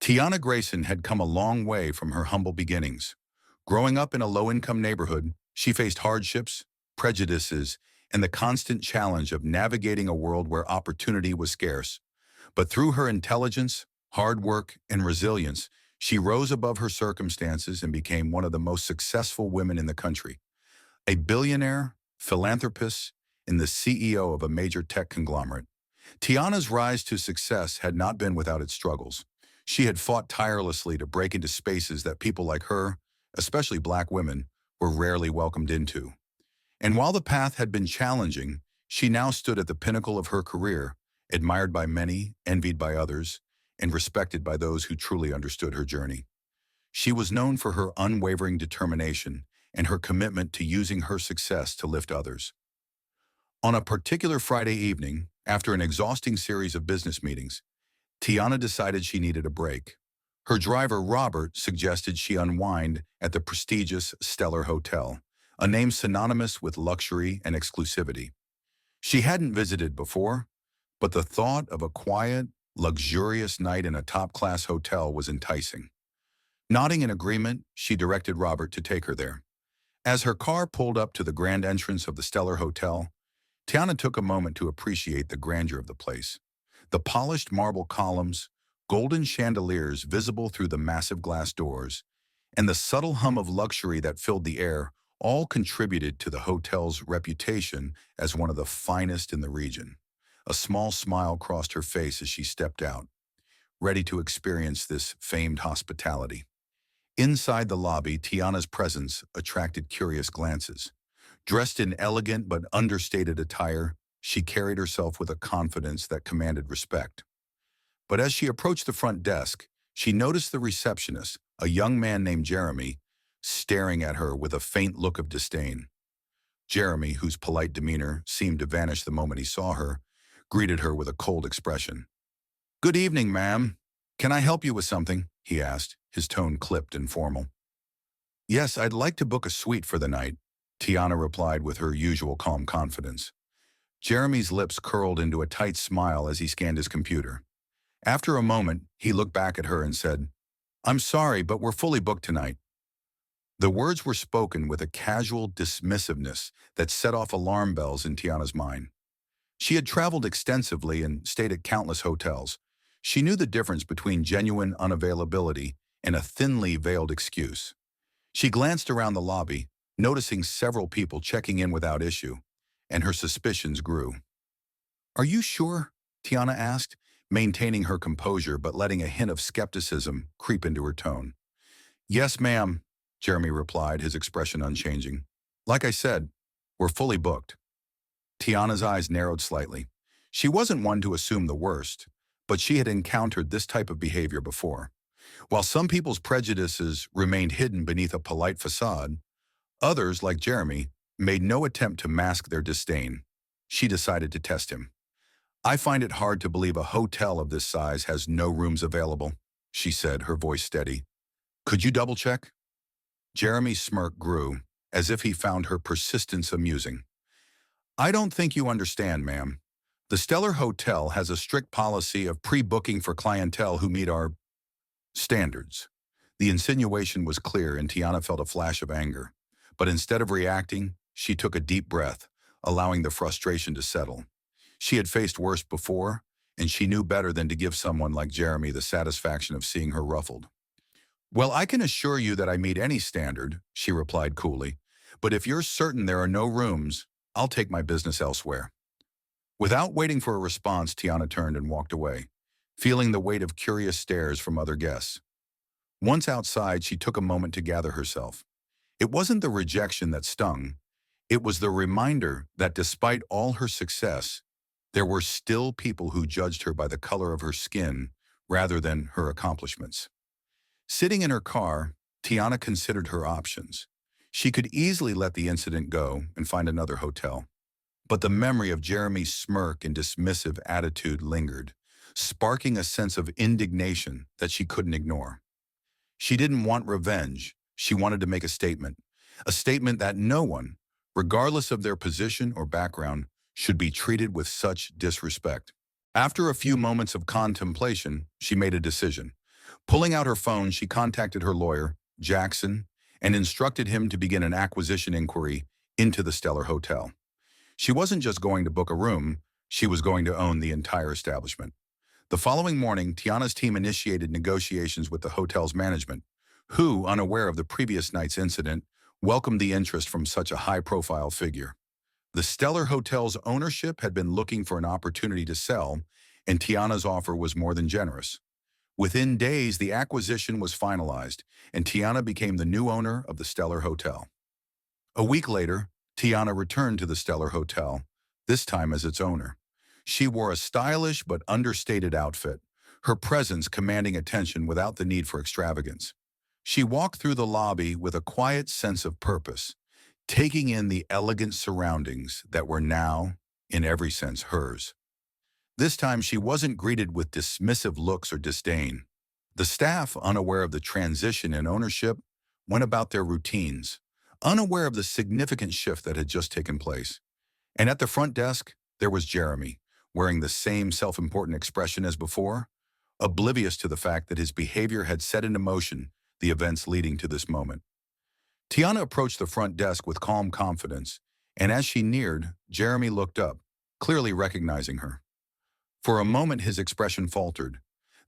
Tiana Grayson had come a long way from her humble beginnings. Growing up in a low-income neighborhood, she faced hardships, prejudices, and the constant challenge of navigating a world where opportunity was scarce. But through her intelligence, hard work, and resilience, she rose above her circumstances and became one of the most successful women in the country. A billionaire, philanthropist, and the CEO of a major tech conglomerate. Tiana's rise to success had not been without its struggles. She had fought tirelessly to break into spaces that people like her, especially black women, were rarely welcomed into. And while the path had been challenging, she now stood at the pinnacle of her career, admired by many, envied by others, and respected by those who truly understood her journey. She was known for her unwavering determination and her commitment to using her success to lift others. On a particular Friday evening, after an exhausting series of business meetings, Tiana decided she needed a break. Her driver, Robert, suggested she unwind at the prestigious Stellar Hotel, a name synonymous with luxury and exclusivity. She hadn't visited before, but the thought of a quiet, luxurious night in a top-class hotel was enticing. Nodding in agreement, she directed Robert to take her there. As her car pulled up to the grand entrance of the Stellar Hotel, Tiana took a moment to appreciate the grandeur of the place. The polished marble columns, golden chandeliers visible through the massive glass doors, and the subtle hum of luxury that filled the air all contributed to the hotel's reputation as one of the finest in the region. A small smile crossed her face as she stepped out, ready to experience this famed hospitality. Inside the lobby, Tiana's presence attracted curious glances. Dressed in elegant but understated attire, she carried herself with a confidence that commanded respect. But as she approached the front desk, she noticed the receptionist, a young man named Jeremy, staring at her with a faint look of disdain. Jeremy, whose polite demeanor seemed to vanish the moment he saw her, greeted her with a cold expression. "Good evening, ma'am. Can I help you with something?" he asked, his tone clipped and formal. "Yes, I'd like to book a suite for the night," Tiana replied with her usual calm confidence. Jeremy's lips curled into a tight smile as he scanned his computer. After a moment, he looked back at her and said, "I'm sorry, but we're fully booked tonight." The words were spoken with a casual dismissiveness that set off alarm bells in Tiana's mind. She had traveled extensively and stayed at countless hotels. She knew the difference between genuine unavailability and a thinly veiled excuse. She glanced around the lobby, noticing several people checking in without issue, and her suspicions grew. "Are you sure?" Tiana asked, maintaining her composure but letting a hint of skepticism creep into her tone. "Yes, ma'am," Jeremy replied, his expression unchanging. "Like I said, we're fully booked." Tiana's eyes narrowed slightly. She wasn't one to assume the worst, but she had encountered this type of behavior before. While some people's prejudices remained hidden beneath a polite facade, others, like Jeremy, made no attempt to mask their disdain. She decided to test him. "I find it hard to believe a hotel of this size has no rooms available," she said, her voice steady. "Could you double-check?" Jeremy's smirk grew, as if he found her persistence amusing. "I don't think you understand, ma'am. The Stellar Hotel has a strict policy of pre-booking for clientele who meet our standards." The insinuation was clear and Tiana felt a flash of anger. But instead of reacting, she took a deep breath, allowing the frustration to settle. She had faced worse before, and she knew better than to give someone like Jeremy the satisfaction of seeing her ruffled. "Well, I can assure you that I meet any standard," she replied coolly. "But if you're certain there are no rooms, I'll take my business elsewhere." Without waiting for a response, Tiana turned and walked away, feeling the weight of curious stares from other guests. Once outside, she took a moment to gather herself. It wasn't the rejection that stung. It was the reminder that despite all her success, there were still people who judged her by the color of her skin rather than her accomplishments. Sitting in her car, Tiana considered her options. She could easily let the incident go and find another hotel. But the memory of Jeremy's smirk and dismissive attitude lingered, sparking a sense of indignation that she couldn't ignore. She didn't want revenge. She wanted to make a statement that no one, regardless of their position or background, should be treated with such disrespect. After a few moments of contemplation, she made a decision. Pulling out her phone, she contacted her lawyer, Jackson, and instructed him to begin an acquisition inquiry into the Stellar Hotel. She wasn't just going to book a room, she was going to own the entire establishment. The following morning, Tiana's team initiated negotiations with the hotel's management, who, unaware of the previous night's incident, welcomed the interest from such a high-profile figure. The Stellar Hotel's ownership had been looking for an opportunity to sell, and Tiana's offer was more than generous. Within days, the acquisition was finalized, and Tiana became the new owner of the Stellar Hotel. A week later, Tiana returned to the Stellar Hotel, this time as its owner. She wore a stylish but understated outfit, her presence commanding attention without the need for extravagance. She walked through the lobby with a quiet sense of purpose, taking in the elegant surroundings that were now, in every sense, hers. This time she wasn't greeted with dismissive looks or disdain. The staff, unaware of the transition in ownership, went about their routines, unaware of the significant shift that had just taken place. And at the front desk, there was Jeremy, wearing the same self-important expression as before, oblivious to the fact that his behavior had set into motion the events leading to this moment. Tiana approached the front desk with calm confidence, and as she neared, Jeremy looked up, clearly recognizing her. For a moment his expression faltered.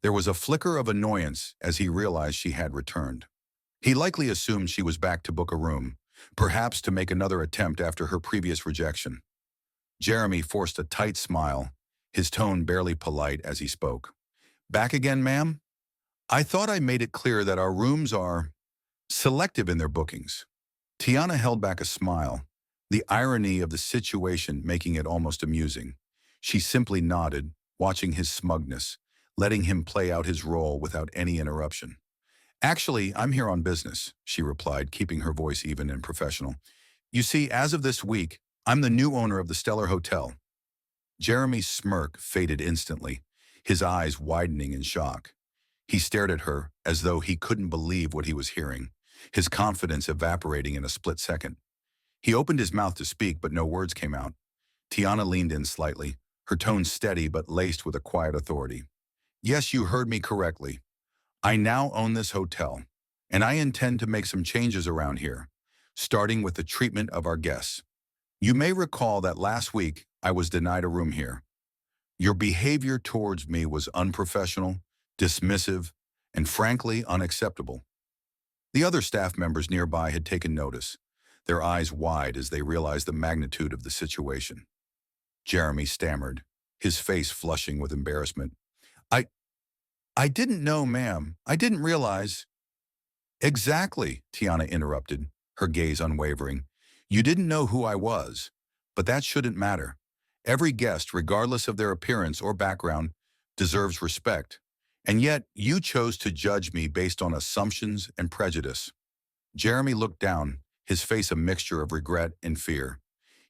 There was a flicker of annoyance as he realized she had returned. He likely assumed she was back to book a room, perhaps to make another attempt after her previous rejection. Jeremy forced a tight smile, his tone barely polite as he spoke. "Back again, ma'am? I thought I made it clear that our rooms are selective in their bookings." Tiana held back a smile, the irony of the situation making it almost amusing. She simply nodded, watching his smugness, letting him play out his role without any interruption. "Actually, I'm here on business," she replied, keeping her voice even and professional. "You see, as of this week, I'm the new owner of the Stellar Hotel." Jeremy's smirk faded instantly, his eyes widening in shock. He stared at her as though he couldn't believe what he was hearing, his confidence evaporating in a split second. He opened his mouth to speak, but no words came out. Tiana leaned in slightly, her tone steady but laced with a quiet authority. "Yes, you heard me correctly. I now own this hotel, and I intend to make some changes around here, starting with the treatment of our guests. You may recall that last week I was denied a room here. Your behavior towards me was unprofessional, dismissive, and frankly unacceptable." The other staff members nearby had taken notice, their eyes wide as they realized the magnitude of the situation. Jeremy stammered, his face flushing with embarrassment. I I didn't know, ma'am. I didn't realize." "Exactly," Tiana interrupted, her gaze unwavering. "You didn't know who I was, but that shouldn't matter. Every guest, regardless of their appearance or background, deserves respect. And yet, you chose to judge me based on assumptions and prejudice." Jeremy looked down, his face a mixture of regret and fear.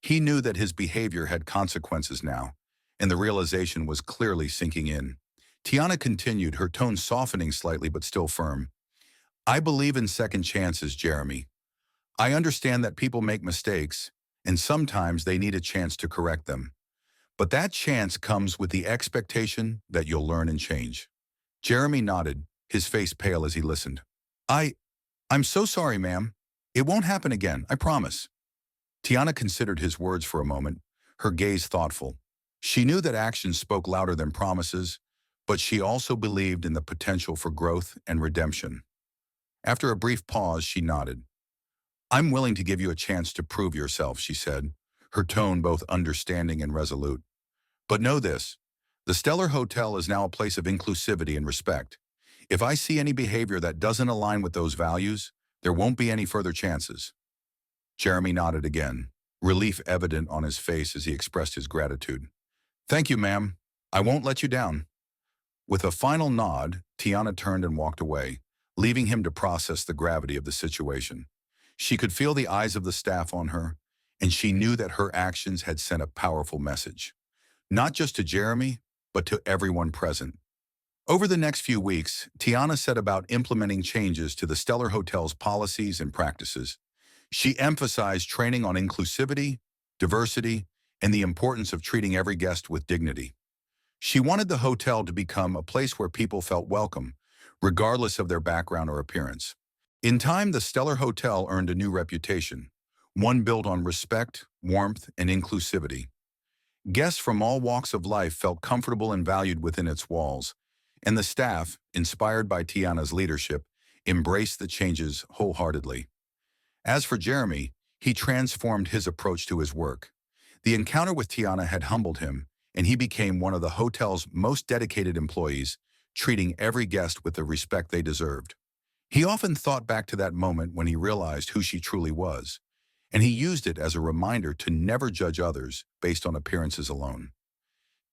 He knew that his behavior had consequences now, and the realization was clearly sinking in. Tiana continued, her tone softening slightly but still firm. "I believe in second chances, Jeremy. I understand that people make mistakes, and sometimes they need a chance to correct them. But that chance comes with the expectation that you'll learn and change." Jeremy nodded, his face pale as he listened. I'm so sorry, ma'am. It won't happen again, I promise." Tiana considered his words for a moment, her gaze thoughtful. She knew that actions spoke louder than promises, but she also believed in the potential for growth and redemption. After a brief pause, she nodded. "I'm willing to give you a chance to prove yourself," she said, her tone both understanding and resolute. "But know this, the Stellar Hotel is now a place of inclusivity and respect. If I see any behavior that doesn't align with those values, there won't be any further chances." Jeremy nodded again, relief evident on his face as he expressed his gratitude. "Thank you, ma'am. I won't let you down." With a final nod, Tiana turned and walked away, leaving him to process the gravity of the situation. She could feel the eyes of the staff on her, and she knew that her actions had sent a powerful message, not just to Jeremy, but to everyone present. Over the next few weeks, Tiana set about implementing changes to the Stellar Hotel's policies and practices. She emphasized training on inclusivity, diversity, and the importance of treating every guest with dignity. She wanted the hotel to become a place where people felt welcome, regardless of their background or appearance. In time, the Stellar Hotel earned a new reputation, one built on respect, warmth, and inclusivity. Guests from all walks of life felt comfortable and valued within its walls, and the staff, inspired by Tiana's leadership, embraced the changes wholeheartedly. As for Jeremy, he transformed his approach to his work. The encounter with Tiana had humbled him, and he became one of the hotel's most dedicated employees, treating every guest with the respect they deserved. He often thought back to that moment when he realized who she truly was, and he used it as a reminder to never judge others based on appearances alone.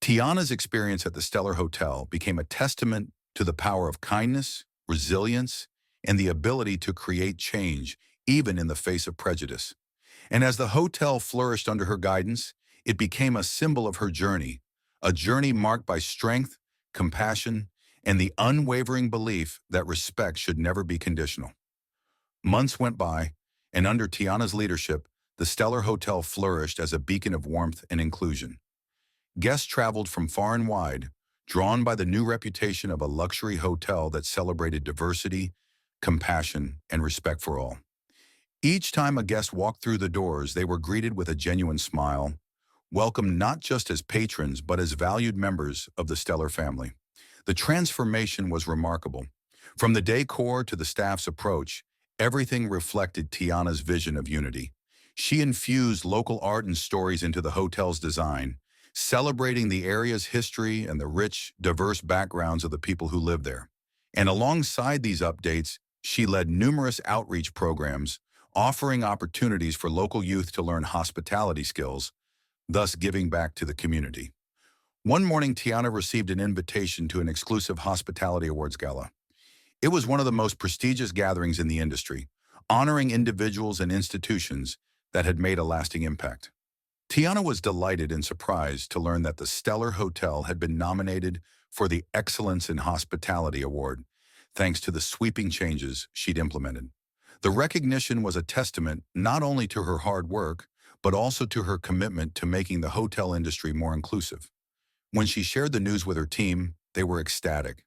Tiana's experience at the Stellar Hotel became a testament to the power of kindness, resilience, and the ability to create change even in the face of prejudice. And as the hotel flourished under her guidance, it became a symbol of her journey, a journey marked by strength, compassion, and the unwavering belief that respect should never be conditional. Months went by, and under Tiana's leadership, the Stellar Hotel flourished as a beacon of warmth and inclusion. Guests traveled from far and wide, drawn by the new reputation of a luxury hotel that celebrated diversity, compassion, and respect for all. Each time a guest walked through the doors, they were greeted with a genuine smile, welcomed not just as patrons but as valued members of the Stellar family. The transformation was remarkable. From the decor to the staff's approach, everything reflected Tiana's vision of unity. She infused local art and stories into the hotel's design, celebrating the area's history and the rich, diverse backgrounds of the people who live there. And alongside these updates, she led numerous outreach programs, offering opportunities for local youth to learn hospitality skills, thus giving back to the community. One morning, Tiana received an invitation to an exclusive hospitality awards gala. It was one of the most prestigious gatherings in the industry, honoring individuals and institutions that had made a lasting impact. Tiana was delighted and surprised to learn that the Stellar Hotel had been nominated for the Excellence in Hospitality Award, thanks to the sweeping changes she'd implemented. The recognition was a testament not only to her hard work, but also to her commitment to making the hotel industry more inclusive. When she shared the news with her team, they were ecstatic.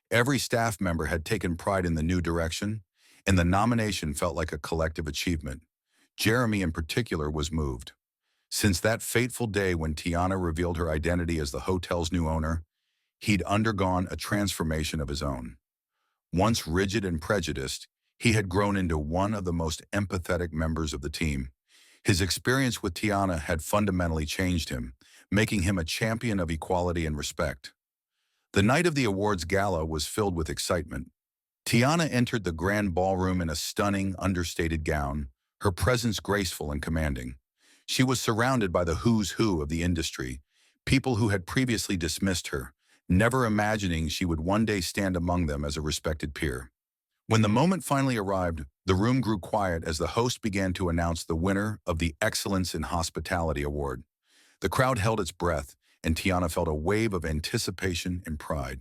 Every staff member had taken pride in the new direction, and the nomination felt like a collective achievement. Jeremy, in particular, was moved. Since that fateful day when Tiana revealed her identity as the hotel's new owner, he'd undergone a transformation of his own. Once rigid and prejudiced, he had grown into one of the most empathetic members of the team. His experience with Tiana had fundamentally changed him, making him a champion of equality and respect. The night of the awards gala was filled with excitement. Tiana entered the grand ballroom in a stunning, understated gown, her presence graceful and commanding. She was surrounded by the who's who of the industry, people who had previously dismissed her, never imagining she would one day stand among them as a respected peer. When the moment finally arrived, the room grew quiet as the host began to announce the winner of the Excellence in Hospitality Award. The crowd held its breath, and Tiana felt a wave of anticipation and pride.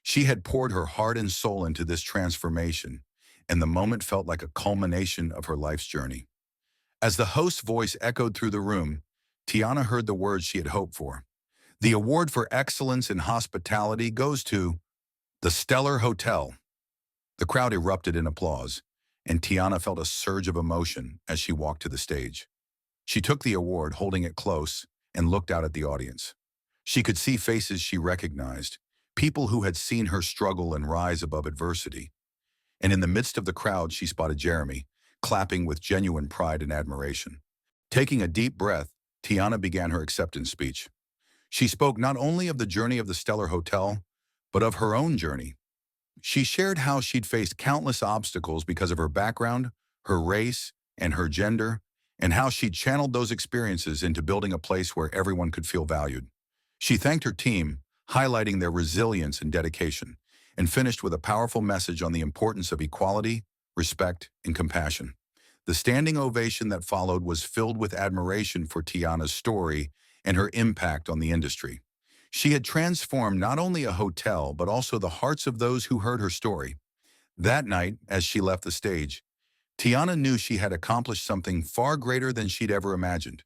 She had poured her heart and soul into this transformation, and the moment felt like a culmination of her life's journey. As the host's voice echoed through the room, Tiana heard the words she had hoped for. The award for excellence in hospitality goes to the Stellar Hotel. The crowd erupted in applause, and Tiana felt a surge of emotion as she walked to the stage. She took the award, holding it close, and looked out at the audience. She could see faces she recognized, people who had seen her struggle and rise above adversity. And in the midst of the crowd, she spotted Jeremy, clapping with genuine pride and admiration. Taking a deep breath, Tiana began her acceptance speech. She spoke not only of the journey of the Stellar Hotel, but of her own journey. She shared how she'd faced countless obstacles because of her background, her race, and her gender, and how she'd channeled those experiences into building a place where everyone could feel valued. She thanked her team, highlighting their resilience and dedication, and finished with a powerful message on the importance of equality, respect, and compassion. The standing ovation that followed was filled with admiration for Tiana's story and her impact on the industry. She had transformed not only a hotel, but also the hearts of those who heard her story. That night, as she left the stage, Tiana knew she had accomplished something far greater than she'd ever imagined.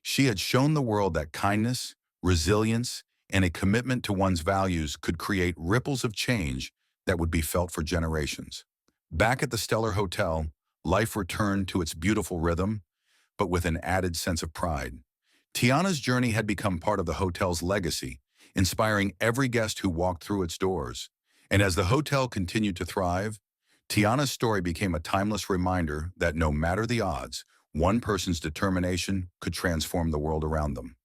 She had shown the world that kindness, resilience, and a commitment to one's values could create ripples of change that would be felt for generations. Back at the Stellar Hotel, life returned to its beautiful rhythm, but with an added sense of pride. Tiana's journey had become part of the hotel's legacy, inspiring every guest who walked through its doors. And as the hotel continued to thrive, Tiana's story became a timeless reminder that no matter the odds, one person's determination could transform the world around them.